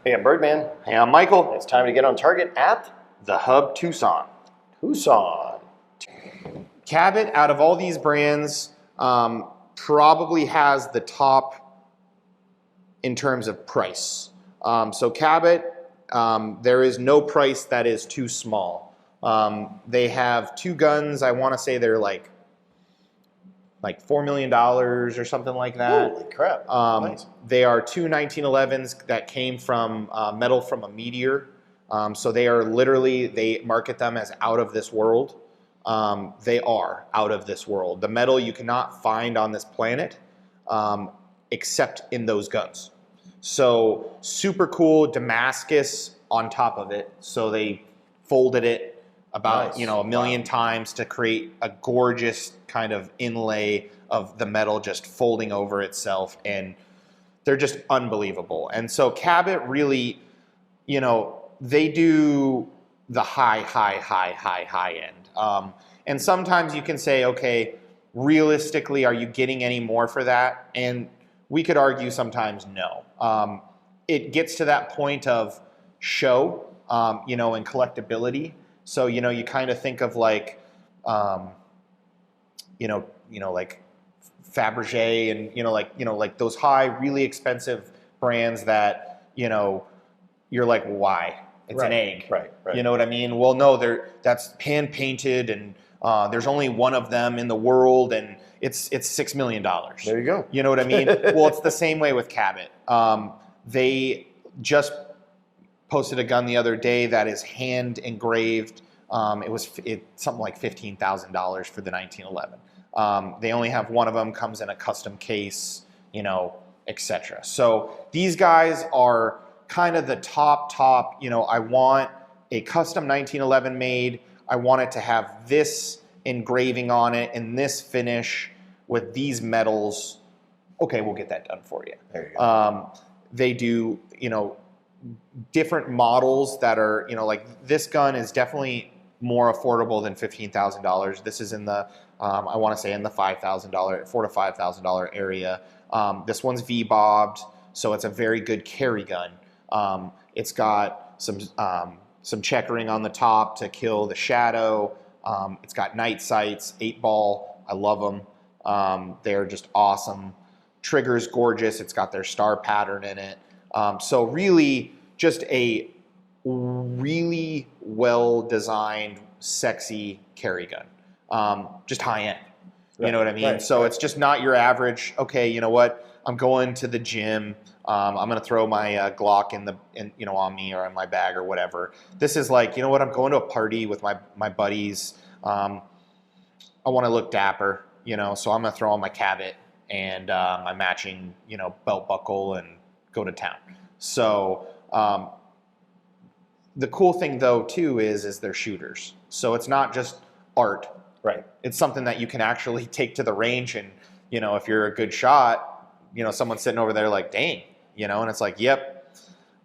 Hey, I'm Birdman. Hey, I'm Michael. It's time to get on target at The Hub Tucson. Tucson. Cabot, out of all these brands, probably has the top in terms of price. So Cabot, there is no price that is too small. They have two guns. I want to say they're like $4 million or something like that. Holy crap. Nice. They are two 1911s that came from metal from a meteor. So they are literally, they market them as out of this world. They are out of this world. The metal you cannot find on this planet except in those guns. So super cool, Damascus on top of it. So they folded it about Nice. a million times to create a gorgeous kind of inlay of the metal just folding over itself, and they're just unbelievable. And so Cabot really, they do the high end. And sometimes you can say, okay, realistically, are you getting any more for that? And we could argue sometimes no. It gets to that point of show, and collectability. So, you kind of think of like, like Fabergé and, like those high, really expensive brands that, you're like, why? It's an egg. Right. You know what I mean? Well, no, that's hand painted, and there's only one of them in the world, and it's $6 million. There you go. You know what I mean? Well, it's the same way with Cabot. They just posted a gun the other day that is hand engraved. It's something like $15,000 for the 1911. They only have one of them, comes in a custom case, etc. So these guys are kind of the top, I want a custom 1911 made. I want it to have this engraving on it and this finish with these metals. Okay, we'll get that done for you. There you go. They do, different models that are, like this gun is definitely more affordable than $15,000. This is in the, I want to say in the $5,000, $4,000 to $5,000 area. This one's V-bobbed, so it's a very good carry gun. It's got some checkering on the top to kill the shadow. It's got night sights, 8-ball. I love them. They're just awesome. Trigger's gorgeous. It's got their star pattern in it. So really just a really well-designed, sexy carry gun. Just high-end. You know what I mean? Right, so it's just not your average, okay, you know what? I'm going to the gym. I'm going to throw my Glock on me or in my bag or whatever. This is like, you know what? I'm going to a party with my buddies. I want to look dapper, so I'm going to throw on my Cabot and my matching, belt buckle and go to town. So the cool thing though too is they're shooters. So it's not just art. Right. It's something that you can actually take to the range, and if you're a good shot, someone's sitting over there like, dang, and it's like, yep,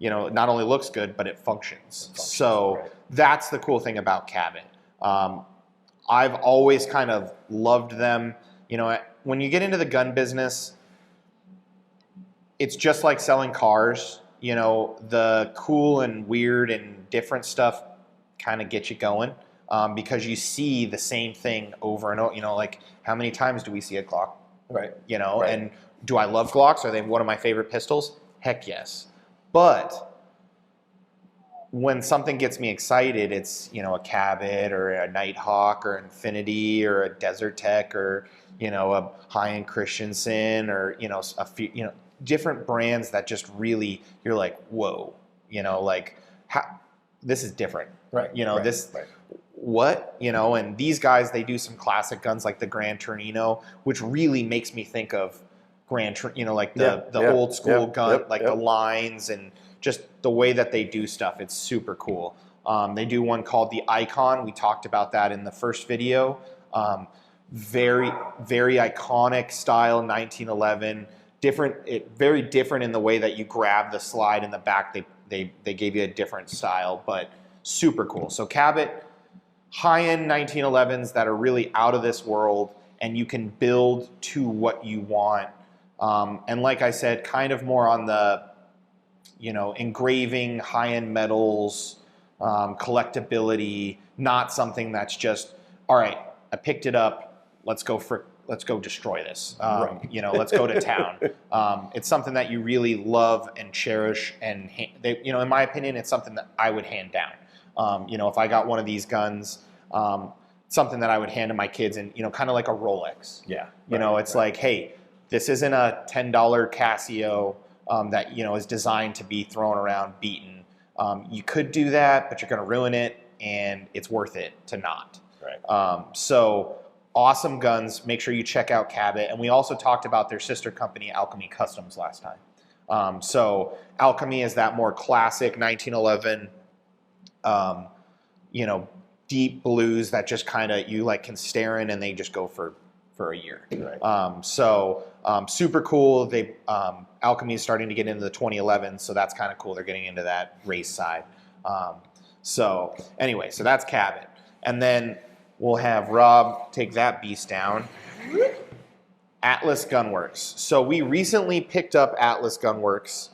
it not only looks good, but it functions. So right. That's the cool thing about Cabot. I've always kind of loved them. When you get into the gun business, it's just like selling cars. The cool and weird and different stuff kind of gets you going, because you see the same thing over and over. Like how many times do we see a Glock? Right. Right. And do I love Glocks? Are they one of my favorite pistols? Heck yes. But when something gets me excited, it's, a Cabot or a Nighthawk or Infinity or a Desert Tech or, a high-end Christensen or, a few, different brands that just really, you're like, whoa, this is different. Right. Right. What? And these guys, they do some classic guns like the Gran Torino, which really makes me think of like the old school gun, the lines and just the way that they do stuff. It's super cool. They do one called the Icon. We talked about that in the first video. Very, very iconic style 1911. Very different in the way that you grab the slide in the back. They gave you a different style, but super cool. So Cabot, high-end 1911s that are really out of this world, and you can build to what you want. And like I said, kind of more on the, engraving, high-end metals, collectability, not something that's just, all right, I picked it up, let's go destroy this. Let's go to town. It's something that you really love and cherish, and in my opinion, it's something that I would hand down. If I got one of these guns, something that I would hand to my kids, and kind of like a Rolex. Yeah. It's like, hey, this isn't a $10 Casio that is designed to be thrown around, beaten. You could do that, but you're going to ruin it, and it's worth it to not. Right. So awesome guns. Make sure you check out Cabot, and we also talked about their sister company, Alchemy Customs, last time. So Alchemy is that more classic 1911. Deep blues that just kind of you can stare in, and they just go for a year. Right. Super cool. Alchemy is starting to get into the 2011s, so that's kind of cool. They're getting into that race side. So that's Cabot, and then we'll have Rob take that beast down. Atlas Gunworks. So we recently picked up Atlas Gunworks.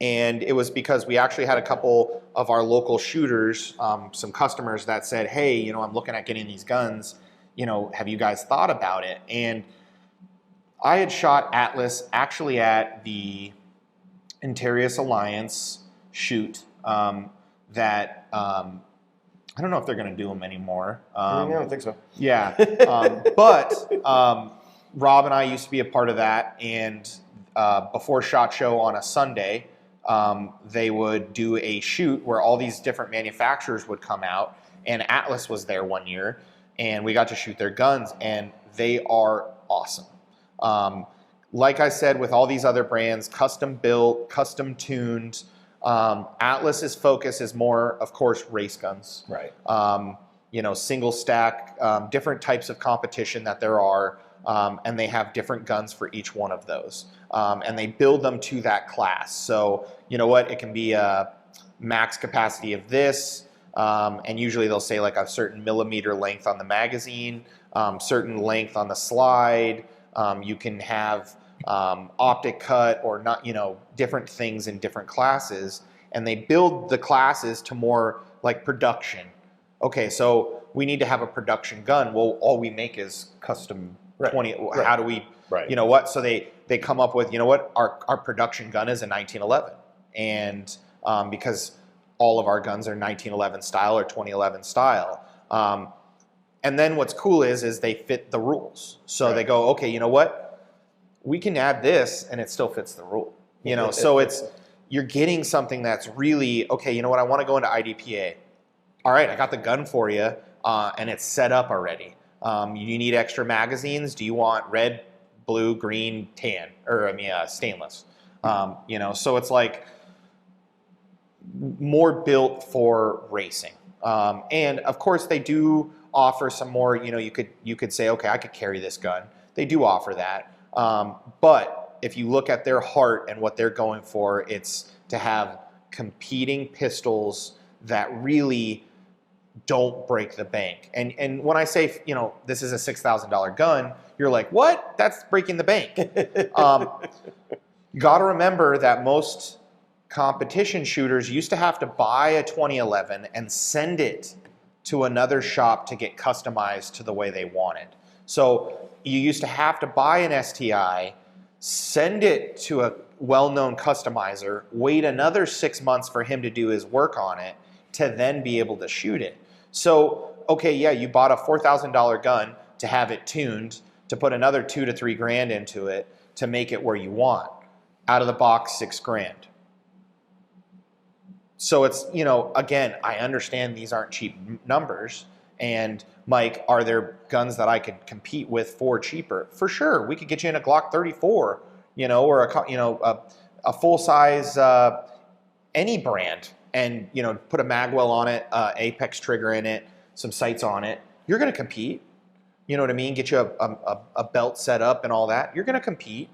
And it was because we actually had a couple of our local shooters, some customers that said, hey, I'm looking at getting these guns. Have you guys thought about it? And I had shot Atlas actually at the Interius Alliance shoot that I don't know if they're going to do them anymore. I don't think so. Yeah. But Rob and I used to be a part of that. And before SHOT Show on a Sunday, they would do a shoot where all these different manufacturers would come out, and Atlas was there one year, and we got to shoot their guns, and they are awesome. Like I said, with all these other brands, custom built, custom tuned. Atlas's focus is more, of course, race guns. Right. Single stack, different types of competition that there are. And they have different guns for each one of those. And they build them to that class. So, it can be a max capacity of this, and usually they'll say like a certain millimeter length on the magazine, certain length on the slide. You can have optic cut or not, different things in different classes. And they build the classes to more like production. Okay, so we need to have a production gun. Well, all we make is custom 20. Right. How do we, Right. So they come up with, our production gun is a 1911. And because all of our guns are 1911 style or 2011 style. And then what's cool is they fit the rules. So Right. they go, okay, we can add this and it still fits the rule. So you're getting something that's really, okay, I want to go into IDPA. All right, I got the gun for you, and it's set up already. You need extra magazines. Do you want red, blue, green, tan, or stainless? So it's like more built for racing. And of course, they do offer some more. You could say, okay, I could carry this gun. They do offer that, but if you look at their heart and what they're going for, it's to have competing pistols that really don't break the bank. And when I say, this is a $6,000 gun, you're like, what? That's breaking the bank. You got to remember that most competition shooters used to have to buy a 2011 and send it to another shop to get customized to the way they wanted. So you used to have to buy an STI, send it to a well-known customizer, wait another 6 months for him to do his work on it, to then be able to shoot it. So, okay, yeah, you bought a $4,000 gun to have it tuned, to put another $2,000 to $3,000 into it to make it where you want. Out of the box, $6,000. So it's, again, I understand these aren't cheap numbers. And Mike, are there guns that I could compete with for cheaper? For sure, we could get you in a Glock 34, or a full size any brand, and put a magwell on it, Apex trigger in it, some sights on it. You're going to compete. You know what I mean? Get you a belt set up and all that. You're going to compete.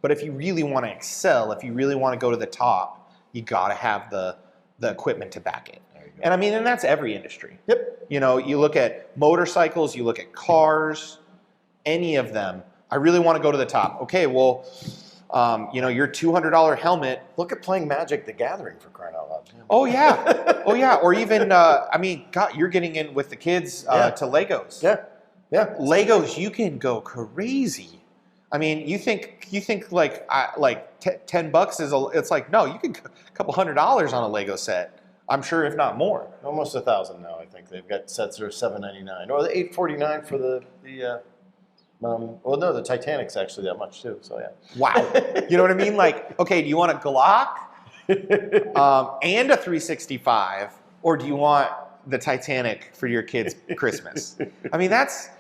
But if you really want to excel, if you really want to go to the top, you got to have the equipment to back it. And and that's every industry. Yep. You look at motorcycles, you look at cars, any of them. I really want to go to the top. Okay, well, your $200 helmet. Look at playing Magic: The Gathering, for crying out loud. Oh yeah, oh yeah. Or even, God, you're getting in with the kids to Legos. Yeah. Legos, you can go crazy. I mean, you think like $10 is it's like, no, you can a couple $100 on a Lego set. I'm sure, if not more. Almost 1,000 now. I think they've got sets that are $799 or the $849 for the well, no, the Titanic's actually that much too. So yeah. Wow. You know what I mean? Like, okay, do you want a Glock and a 365, or do you want the Titanic for your kids' Christmas? I mean, that's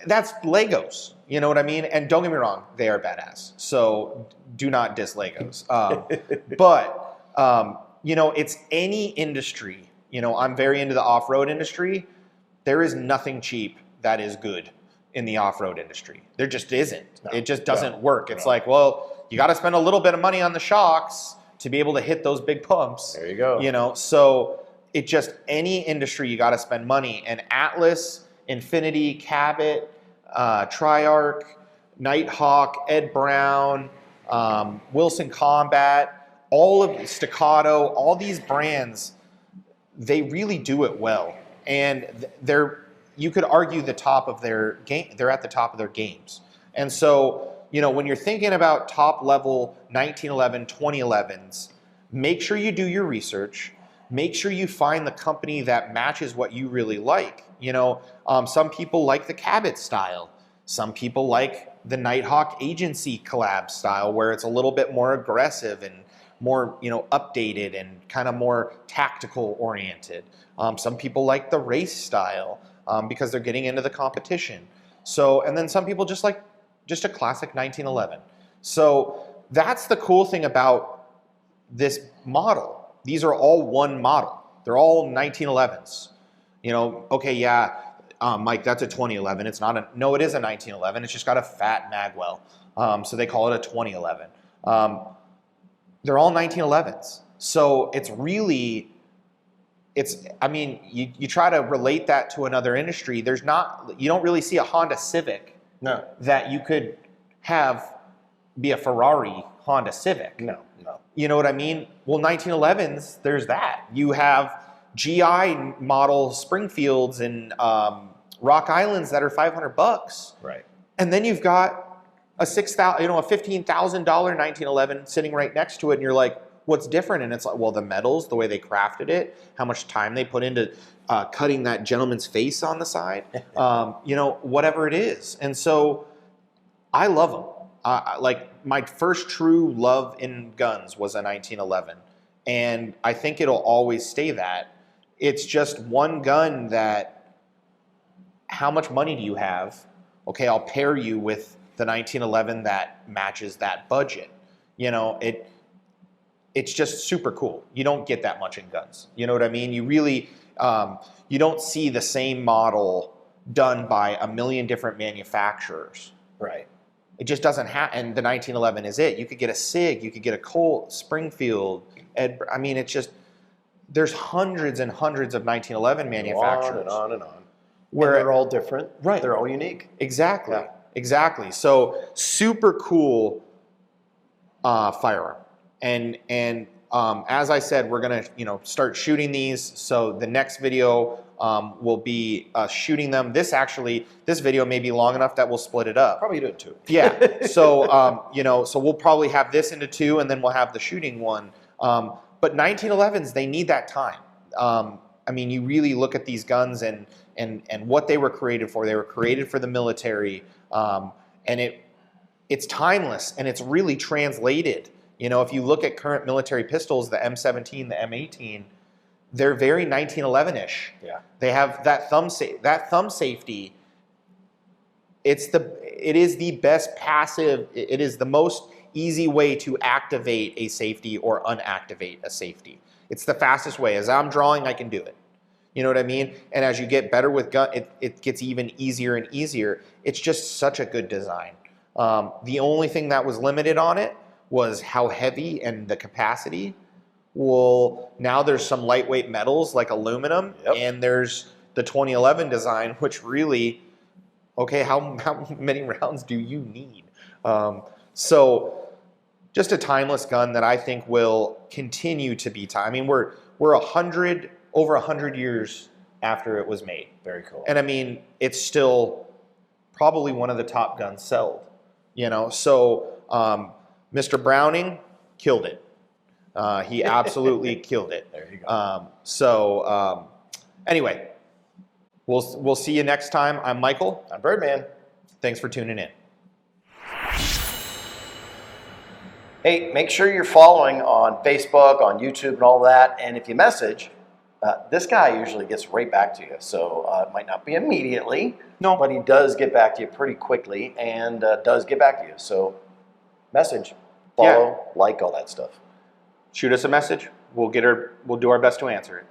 Legos. You know what I mean? And don't get me wrong, they are badass. So do not diss Legos. But it's any industry. I'm very into the off-road industry. There is nothing cheap that is good in the off-road industry. There just isn't. No, it just doesn't work. It's like, well, you got to spend a little bit of money on the shocks to be able to hit those big pumps. There you go. So it just, any industry, you got to spend money. And Atlas, Infinity, Cabot, Triarch, Nighthawk, Ed Brown, Wilson Combat, all of Staccato, all these brands, they really do it well. And you could argue the top of their game. They're at the top of their games. And so, when you're thinking about top level 1911, 2011s, make sure you do your research. Make sure you find the company that matches what you really like. Some people like the Cabot style. Some people like the Nighthawk agency collab style, where it's a little bit more aggressive and more, updated and kind of more tactical oriented. Some people like the race style. Because they're getting into the competition. So, and then some people just like a classic 1911. So that's the cool thing about this model. These are all one model. They're all 1911s. Okay, yeah, Mike, that's a 2011. It's not no, it is a 1911. It's just got a fat magwell. So they call it a 2011. They're all 1911s. So it's really, you try to relate that to another industry. You don't really see a Honda Civic that you could have be a Ferrari Honda Civic. No. You know what I mean? Well, 1911s, there's that. You have GI model Springfields and Rock Islands that are $500. Right. And then you've got a $15,000 1911 sitting right next to it, and you're like, what's different? And it's like, well, the metals, the way they crafted it, how much time they put into cutting that gentleman's face on the side, whatever it is. And so I love them. Like my first true love in guns was a 1911. And I think it'll always stay that. It's just one gun that, how much money do you have? Okay, I'll pair you with the 1911 that matches that budget. It's just super cool. You don't get that much in guns. You know what I mean? You really, you don't see the same model done by a million different manufacturers. Right. It just doesn't happen. And the 1911 is it. You could get a SIG, you could get a Colt, Springfield. It's just, there's hundreds and hundreds of 1911 manufacturers. On and on. Where they're all different. Right. They're all unique. Exactly. Yeah. Exactly. So super cool firearm. And as I said, we're gonna start shooting these. So the next video will be shooting them. This video may be long enough that we'll split it up. Probably do it too. Yeah. So so we'll probably have this into two, and then we'll have the shooting one. But 1911s, they need that time. You really look at these guns and what they were created for. They were created for the military, and it's timeless, and it's really translated. If you look at current military pistols, the M17, the M18, they're very 1911-ish. Yeah. They have that thumb safety. It is the best passive. It is the most easy way to activate a safety or unactivate a safety. It's the fastest way. As I'm drawing, I can do it. You know what I mean? And as you get better with gun, it gets even easier and easier. It's just such a good design. The only thing that was limited on it was how heavy and the capacity. Well, now there's some lightweight metals like aluminum, and there's the 2011 design, which really, okay, how many rounds do you need? So just a timeless gun that I think will continue to be time. I mean, we're over 100 years after it was made. Very cool. And I mean, it's still probably one of the top guns sold, you know? So Mr. Browning killed it. He absolutely killed it. There you go. Anyway, we'll see you next time. I'm Michael. I'm Birdman. Thanks for tuning in. Hey, make sure you're following on Facebook, on YouTube, and all that. And if you message, this guy usually gets right back to you. So it might not be immediately, No. but he does get back to you pretty quickly and does get back to you. So message, follow, like, all that stuff. Shoot us a message. We'll do our best to answer it.